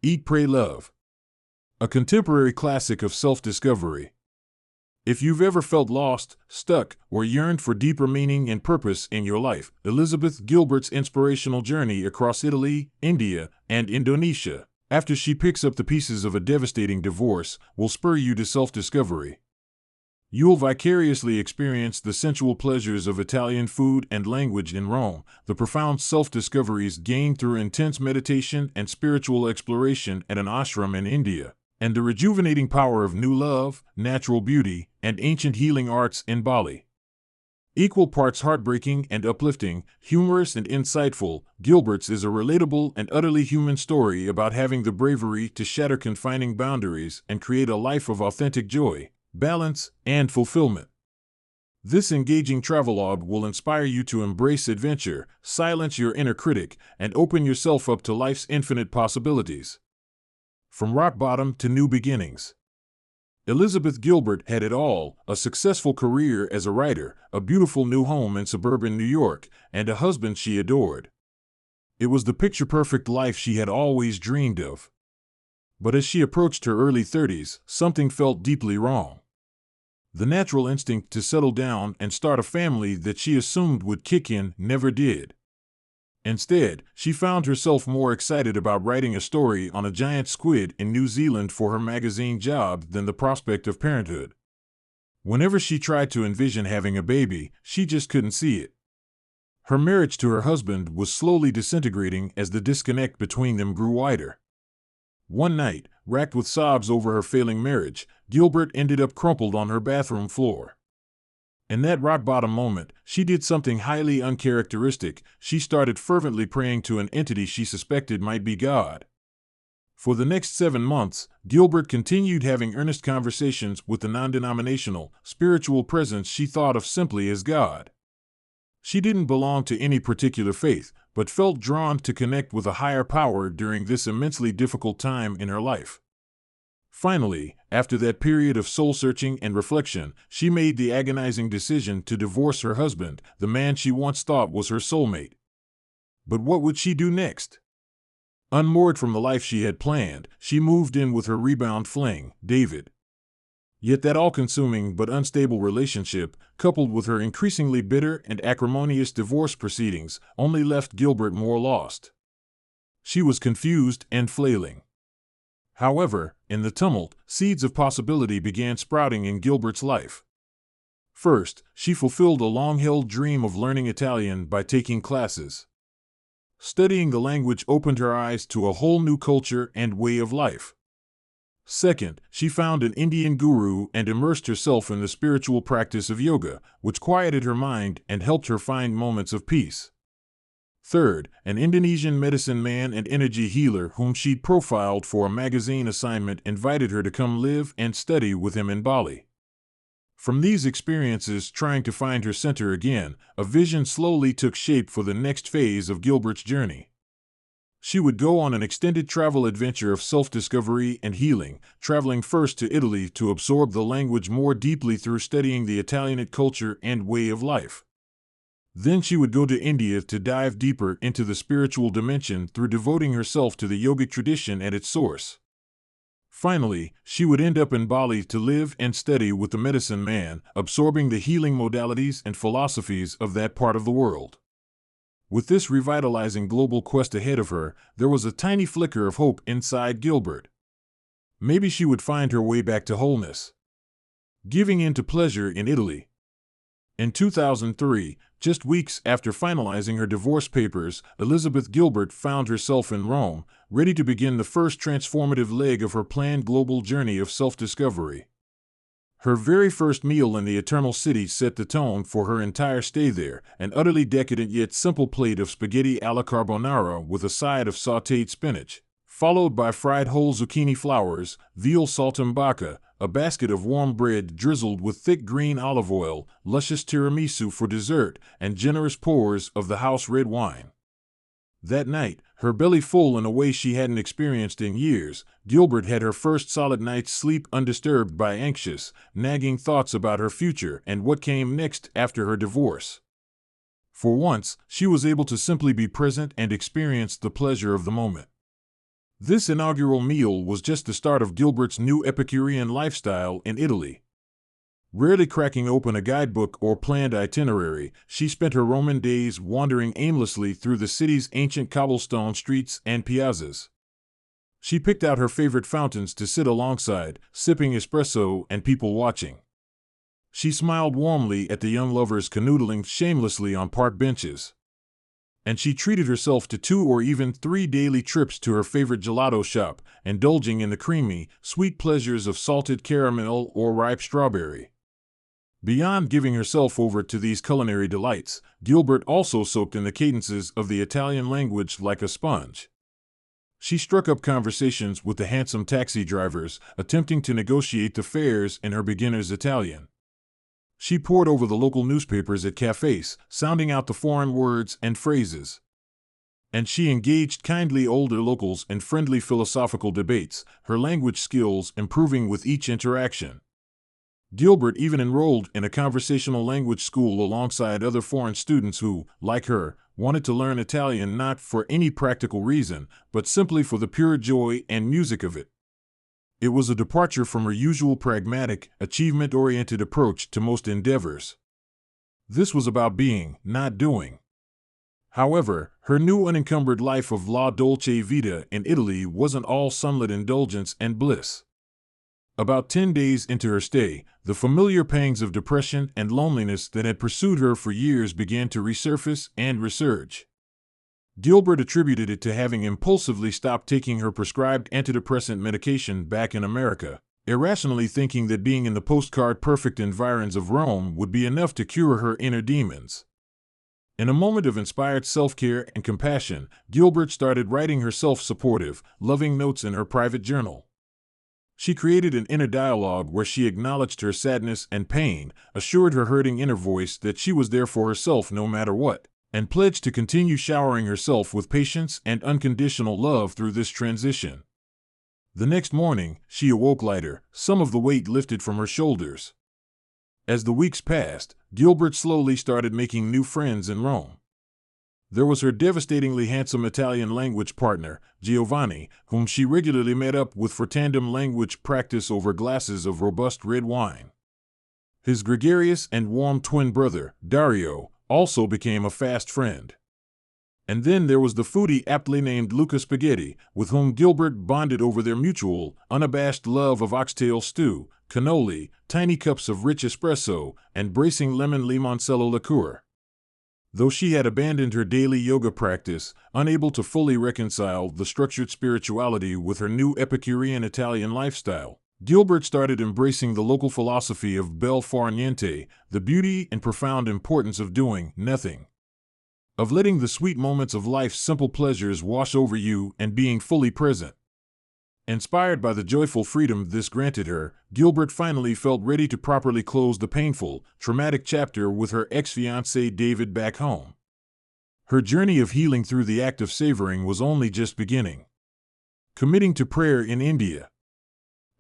Eat, Pray, Love, a contemporary classic of self-discovery. If you've ever felt lost, stuck, or yearned for deeper meaning and purpose in your life, Elizabeth Gilbert's inspirational journey across Italy, India, and Indonesia, after she picks up the pieces of a devastating divorce, will spur you to self-discovery. You'll vicariously experience the sensual pleasures of Italian food and language in Rome, the profound self-discoveries gained through intense meditation and spiritual exploration at an ashram in India, and the rejuvenating power of new love, natural beauty, and ancient healing arts in Bali. Equal parts heartbreaking and uplifting, humorous and insightful, Gilbert's is a relatable and utterly human story about having the bravery to shatter confining boundaries and create a life of authentic joy, balance, and fulfillment. This engaging travelogue will inspire you to embrace adventure, silence your inner critic, and open yourself up to life's infinite possibilities. From rock bottom to new beginnings. Elizabeth Gilbert had it all: a successful career as a writer, a beautiful new home in suburban New York, and a husband she adored. It was the picture-perfect life she had always dreamed of. But as she approached her early 30s, something felt deeply wrong. The natural instinct to settle down and start a family that she assumed would kick in never did. Instead, she found herself more excited about writing a story on a giant squid in New Zealand for her magazine job than the prospect of parenthood. Whenever she tried to envision having a baby, she just couldn't see it. Her marriage to her husband was slowly disintegrating as the disconnect between them grew wider. One night, racked with sobs over her failing marriage, Gilbert ended up crumpled on her bathroom floor. In that rock-bottom moment, she did something highly uncharacteristic. She started fervently praying to an entity she suspected might be God. For the next 7 months, Gilbert continued having earnest conversations with the non-denominational, spiritual presence she thought of simply as God. She didn't belong to any particular faith, but felt drawn to connect with a higher power during this immensely difficult time in her life. Finally, after that period of soul-searching and reflection, she made the agonizing decision to divorce her husband, the man she once thought was her soulmate. But what would she do next? Unmoored from the life she had planned, she moved in with her rebound fling, David. Yet that all-consuming but unstable relationship, coupled with her increasingly bitter and acrimonious divorce proceedings, only left Gilbert more lost. She was confused and flailing. However, in the tumult, seeds of possibility began sprouting in Gilbert's life. First, she fulfilled a long-held dream of learning Italian by taking classes. Studying the language opened her eyes to a whole new culture and way of life. Second, she found an Indian guru and immersed herself in the spiritual practice of yoga, which quieted her mind and helped her find moments of peace. Third, an Indonesian medicine man and energy healer whom she'd profiled for a magazine assignment invited her to come live and study with him in Bali. From these experiences, trying to find her center again, a vision slowly took shape for the next phase of Gilbert's journey. She would go on an extended travel adventure of self-discovery and healing, traveling first to Italy to absorb the language more deeply through studying the Italian culture and way of life. Then she would go to India to dive deeper into the spiritual dimension through devoting herself to the yogic tradition at its source. Finally, she would end up in Bali to live and study with the medicine man, absorbing the healing modalities and philosophies of that part of the world. With this revitalizing global quest ahead of her, there was a tiny flicker of hope inside Gilbert. Maybe she would find her way back to wholeness. Giving in to pleasure in Italy. In 2003, just weeks after finalizing her divorce papers, Elizabeth Gilbert found herself in Rome, ready to begin the first transformative leg of her planned global journey of self-discovery. Her very first meal in the Eternal City set the tone for her entire stay there, an utterly decadent yet simple plate of spaghetti alla carbonara with a side of sautéed spinach, followed by fried whole zucchini flowers, veal saltimbocca, a basket of warm bread drizzled with thick green olive oil, luscious tiramisu for dessert, and generous pours of the house red wine. That night, her belly full in a way she hadn't experienced in years, Gilbert had her first solid night's sleep undisturbed by anxious, nagging thoughts about her future and what came next after her divorce. For once, she was able to simply be present and experience the pleasure of the moment. This inaugural meal was just the start of Gilbert's new Epicurean lifestyle in Italy. Rarely cracking open a guidebook or planned itinerary, she spent her Roman days wandering aimlessly through the city's ancient cobblestone streets and piazzas. She picked out her favorite fountains to sit alongside, sipping espresso and people watching. She smiled warmly at the young lovers canoodling shamelessly on park benches. And she treated herself to 2 or even 3 daily trips to her favorite gelato shop, indulging in the creamy, sweet pleasures of salted caramel or ripe strawberry. Beyond giving herself over to these culinary delights, Gilbert also soaked in the cadences of the Italian language like a sponge. She struck up conversations with the handsome taxi drivers, attempting to negotiate the fares in her beginner's Italian. She pored over the local newspapers at cafes, sounding out the foreign words and phrases. And she engaged kindly older locals in friendly philosophical debates, her language skills improving with each interaction. Gilbert even enrolled in a conversational language school alongside other foreign students who, like her, wanted to learn Italian not for any practical reason, but simply for the pure joy and music of it. It was a departure from her usual pragmatic, achievement-oriented approach to most endeavors. This was about being, not doing. However, her new unencumbered life of la dolce vita in Italy wasn't all sunlit indulgence and bliss. About 10 days into her stay, the familiar pangs of depression and loneliness that had pursued her for years began to resurface and resurge. Gilbert attributed it to having impulsively stopped taking her prescribed antidepressant medication back in America, irrationally thinking that being in the postcard-perfect environs of Rome would be enough to cure her inner demons. In a moment of inspired self-care and compassion, Gilbert started writing her self-supportive, loving notes in her private journal. She created an inner dialogue where she acknowledged her sadness and pain, assured her hurting inner voice that she was there for herself no matter what, and pledged to continue showering herself with patience and unconditional love through this transition. The next morning, she awoke lighter, some of the weight lifted from her shoulders. As the weeks passed, Gilbert slowly started making new friends in Rome. There was her devastatingly handsome Italian language partner, Giovanni, whom she regularly met up with for tandem language practice over glasses of robust red wine. His gregarious and warm twin brother, Dario, also became a fast friend. And then there was the foodie aptly named Luca Spaghetti, with whom Gilbert bonded over their mutual, unabashed love of oxtail stew, cannoli, tiny cups of rich espresso, and bracing lemon limoncello liqueur. Though she had abandoned her daily yoga practice, unable to fully reconcile the structured spirituality with her new Epicurean Italian lifestyle, Gilbert started embracing the local philosophy of bel far niente, the beauty and profound importance of doing nothing. Of letting the sweet moments of life's simple pleasures wash over you and being fully present. Inspired by the joyful freedom this granted her, Gilbert finally felt ready to properly close the painful, traumatic chapter with her ex-fiancé David back home. Her journey of healing through the act of savoring was only just beginning. Committing to prayer in India.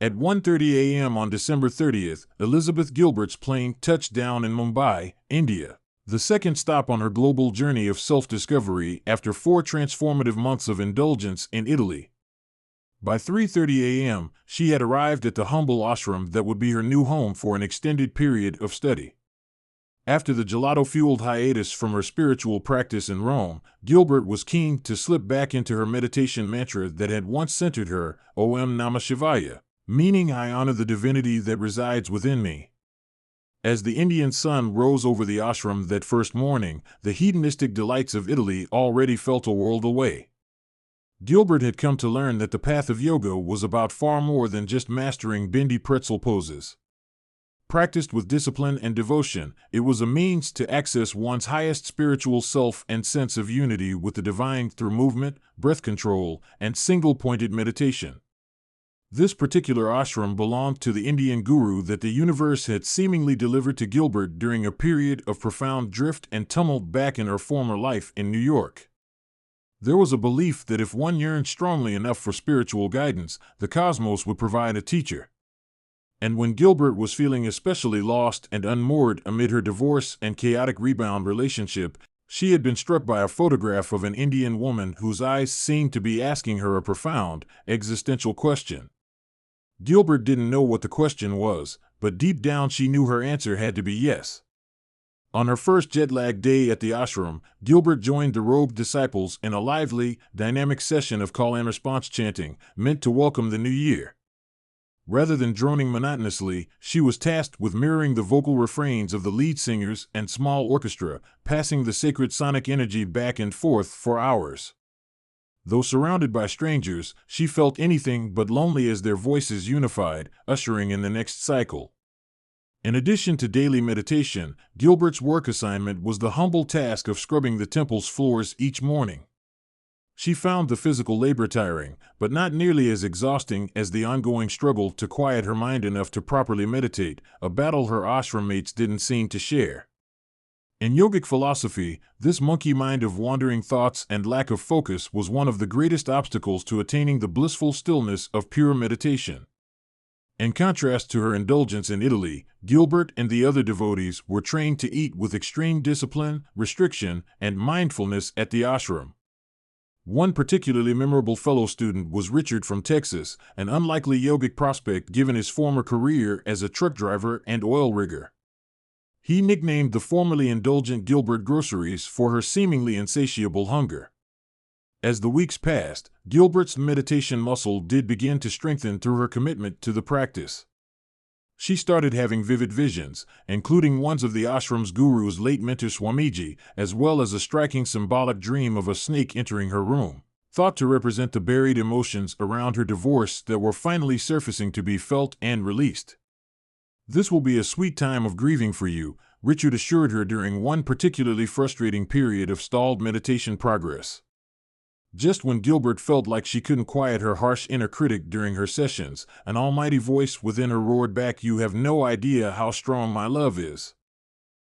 At 1:30 a.m. on December 30th, Elizabeth Gilbert's plane touched down in Mumbai, India, the second stop on her global journey of self-discovery after 4 transformative months of indulgence in Italy. By 3:30 a.m., she had arrived at the humble ashram that would be her new home for an extended period of study. After the gelato-fueled hiatus from her spiritual practice in Rome, Gilbert was keen to slip back into her meditation mantra that had once centered her, Om Namah Shivaya, meaning I honor the divinity that resides within me. As the Indian sun rose over the ashram that first morning, the hedonistic delights of Italy already felt a world away. Gilbert had come to learn that the path of yoga was about far more than just mastering bendy pretzel poses. Practiced with discipline and devotion, it was a means to access one's highest spiritual self and sense of unity with the divine through movement, breath control, and single-pointed meditation. This particular ashram belonged to the Indian guru that the universe had seemingly delivered to Gilbert during a period of profound drift and tumult back in her former life in New York. There was a belief that if one yearned strongly enough for spiritual guidance, the cosmos would provide a teacher. And when Gilbert was feeling especially lost and unmoored amid her divorce and chaotic rebound relationship, She had been struck by a photograph of an Indian woman whose eyes seemed to be asking her a profound, existential question. Gilbert didn't know what the question was, but deep down she knew her answer had to be yes. On her first jet-lag day at the ashram, Gilbert joined the robed disciples in a lively, dynamic session of call-and-response chanting, meant to welcome the new year. Rather than droning monotonously, she was tasked with mirroring the vocal refrains of the lead singers and small orchestra, passing the sacred sonic energy back and forth for hours. Though surrounded by strangers, she felt anything but lonely as their voices unified, ushering in the next cycle. In addition to daily meditation, Gilbert's work assignment was the humble task of scrubbing the temple's floors each morning. She found the physical labor tiring, but not nearly as exhausting as the ongoing struggle to quiet her mind enough to properly meditate, a battle her ashram mates didn't seem to share. In yogic philosophy, this monkey mind of wandering thoughts and lack of focus was one of the greatest obstacles to attaining the blissful stillness of pure meditation. In contrast to her indulgence in Italy, Gilbert and the other devotees were trained to eat with extreme discipline, restriction, and mindfulness at the ashram. One particularly memorable fellow student was Richard from Texas, an unlikely yogic prospect given his former career as a truck driver and oil rigger. He nicknamed the formerly indulgent Gilbert groceries for her seemingly insatiable hunger. As the weeks passed, Gilbert's meditation muscle did begin to strengthen through her commitment to the practice. She started having vivid visions, including ones of the ashram's guru's late mentor Swamiji, as well as a striking symbolic dream of a snake entering her room, thought to represent the buried emotions around her divorce that were finally surfacing to be felt and released. "This will be a sweet time of grieving for you," Richard assured her during one particularly frustrating period of stalled meditation progress. Just when Gilbert felt like she couldn't quiet her harsh inner critic during her sessions, an almighty voice within her roared back, "You have no idea how strong my love is."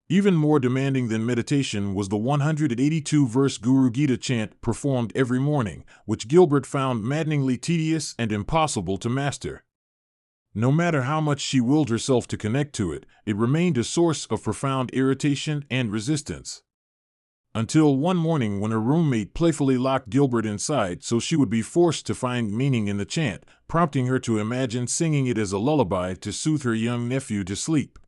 Even more demanding than meditation was the 182-verse Guru Gita chant performed every morning, which Gilbert found maddeningly tedious and impossible to master. No matter how much she willed herself to connect to it, it remained a source of profound irritation and resistance. Until one morning when her roommate playfully locked Gilbert inside so she would be forced to find meaning in the chant, prompting her to imagine singing it as a lullaby to soothe her young nephew to sleep.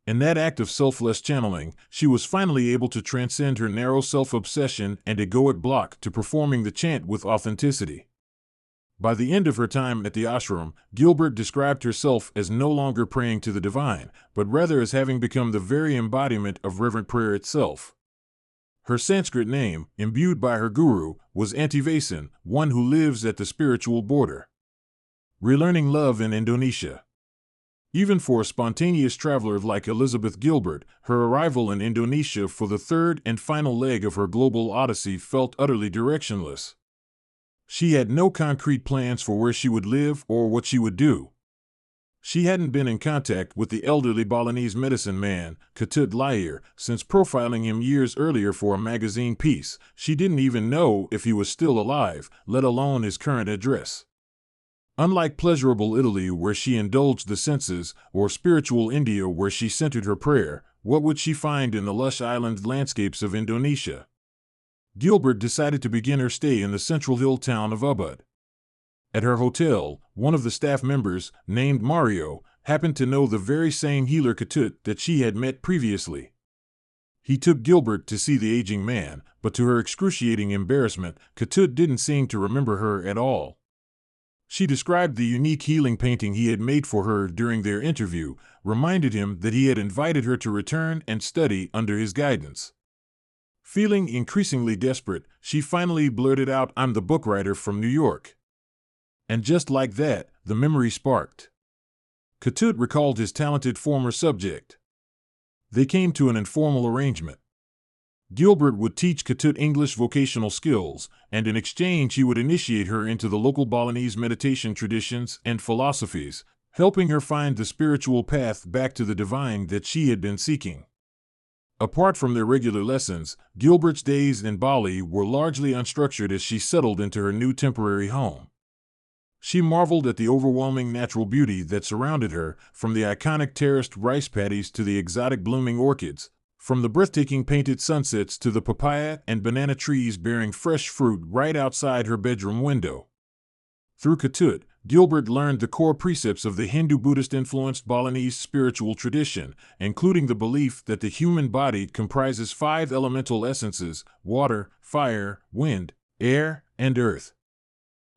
In that act of selfless channeling, she was finally able to transcend her narrow self-obsession and egoic block to performing the chant with authenticity. By the end of her time at the ashram, Gilbert described herself as no longer praying to the divine, but rather as having become the very embodiment of reverent prayer itself. Her Sanskrit name, imbued by her guru, was Antivasan, one who lives at the spiritual border. Relearning love in Indonesia. Even for a spontaneous traveler like Elizabeth Gilbert, her arrival in Indonesia for the third and final leg of her global odyssey felt utterly directionless. She had no concrete plans for where she would live or what she would do. She hadn't been in contact with the elderly Balinese medicine man, Ketut Lair, since profiling him years earlier for a magazine piece. She didn't even know if he was still alive, let alone his current address. Unlike pleasurable Italy where she indulged the senses, or spiritual India where she centered her prayer, what would she find in the lush island landscapes of Indonesia? Gilbert decided to begin her stay in the central hill town of Ubud. At her hotel, one of the staff members, named Mario, happened to know the very same healer Ketut that she had met previously. He took Gilbert to see the aging man, but to her excruciating embarrassment, Ketut didn't seem to remember her at all. She described the unique healing painting he had made for her during their interview, reminded him that he had invited her to return and study under his guidance. Feeling increasingly desperate, she finally blurted out, "I'm the book writer from New York." And just like that, the memory sparked. Ketut recalled his talented former subject. They came to an informal arrangement. Gilbert would teach Ketut English vocational skills, and in exchange he would initiate her into the local Balinese meditation traditions and philosophies, helping her find the spiritual path back to the divine that she had been seeking. Apart from their regular lessons, Gilbert's days in Bali were largely unstructured as she settled into her new temporary home. She marveled at the overwhelming natural beauty that surrounded her, from the iconic terraced rice paddies to the exotic blooming orchids, From the breathtaking painted sunsets to the papaya and banana trees bearing fresh fruit right outside her bedroom window. Through Ketut, Gilbert learned the core precepts of the Hindu-Buddhist-influenced Balinese spiritual tradition, including the belief that the human body comprises 5 elemental essences: water, fire, wind, air, and earth.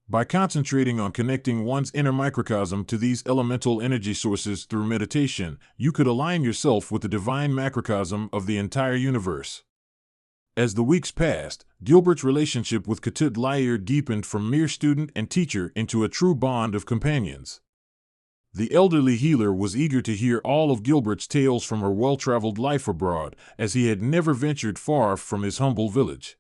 By concentrating on connecting one's inner microcosm to these elemental energy sources through meditation, you could align yourself with the divine macrocosm of the entire universe. As the weeks passed, Gilbert's relationship with Ketut Lyer deepened from mere student and teacher into a true bond of companions. The elderly healer was eager to hear all of Gilbert's tales from her well-traveled life abroad, as he had never ventured far from his humble village.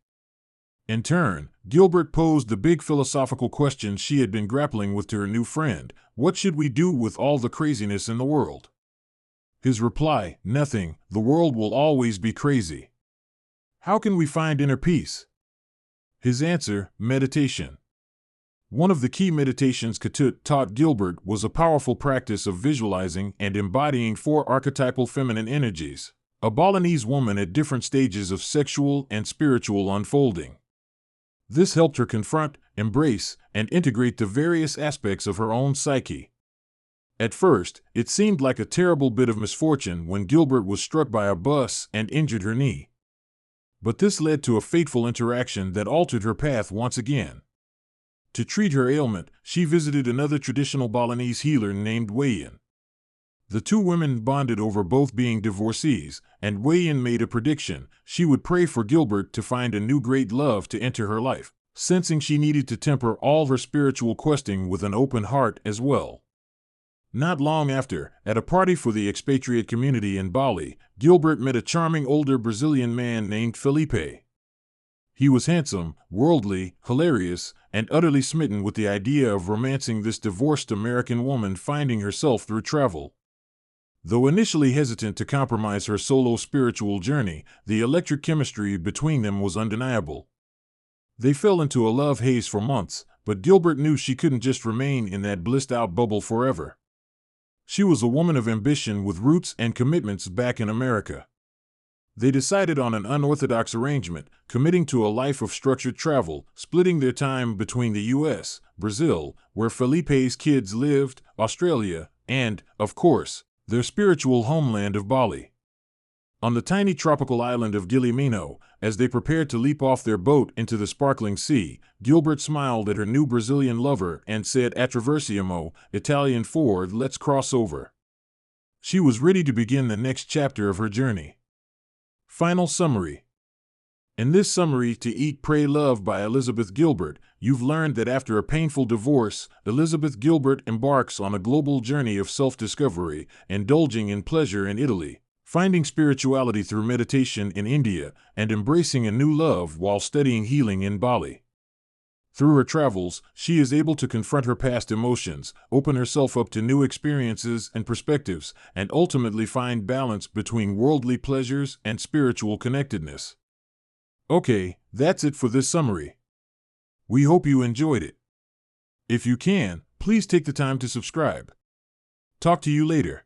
In turn, Gilbert posed the big philosophical question she had been grappling with to her new friend: what should we do with all the craziness in the world? His reply: nothing, the world will always be crazy. How can we find inner peace? His answer: meditation. One of the key meditations Ketut taught Gilbert was a powerful practice of visualizing and embodying 4 archetypal feminine energies, a Balinese woman at different stages of sexual and spiritual unfolding. This helped her confront, embrace, and integrate the various aspects of her own psyche. At first, it seemed like a terrible bit of misfortune when Gilbert was struck by a bus and injured her knee. But this led to a fateful interaction that altered her path once again. To treat her ailment, she visited another traditional Balinese healer named Wayan. The 2 women bonded over both being divorcees, and Wayan made a prediction: she would pray for Gilbert to find a new great love to enter her life, sensing she needed to temper all her spiritual questing with an open heart as well. Not long after, at a party for the expatriate community in Bali, Gilbert met a charming older Brazilian man named Felipe. He was handsome, worldly, hilarious, and utterly smitten with the idea of romancing this divorced American woman finding herself through travel. Though initially hesitant to compromise her solo spiritual journey, the electric chemistry between them was undeniable. They fell into a love haze for months, but Gilbert knew she couldn't just remain in that blissed-out bubble forever. She was a woman of ambition with roots and commitments back in America. They decided on an unorthodox arrangement, committing to a life of structured travel, splitting their time between the U.S., Brazil, where Felipe's kids lived, Australia, and, of course, their spiritual homeland of Bali. On the tiny tropical island of Gilimino, as they prepared to leap off their boat into the sparkling sea, Gilbert smiled at her new Brazilian lover and said, "Attraversiamo," Italian for "let's cross over." She was ready to begin the next chapter of her journey. Final summary. In this summary to Eat, Pray, Love by Elizabeth Gilbert, you've learned that after a painful divorce, Elizabeth Gilbert embarks on a global journey of self-discovery, indulging in pleasure in Italy, finding spirituality through meditation in India, and embracing a new love while studying healing in Bali. Through her travels, she is able to confront her past emotions, open herself up to new experiences and perspectives, and ultimately find balance between worldly pleasures and spiritual connectedness. Okay, that's it for this summary. We hope you enjoyed it. If you can, please take the time to subscribe. Talk to you later.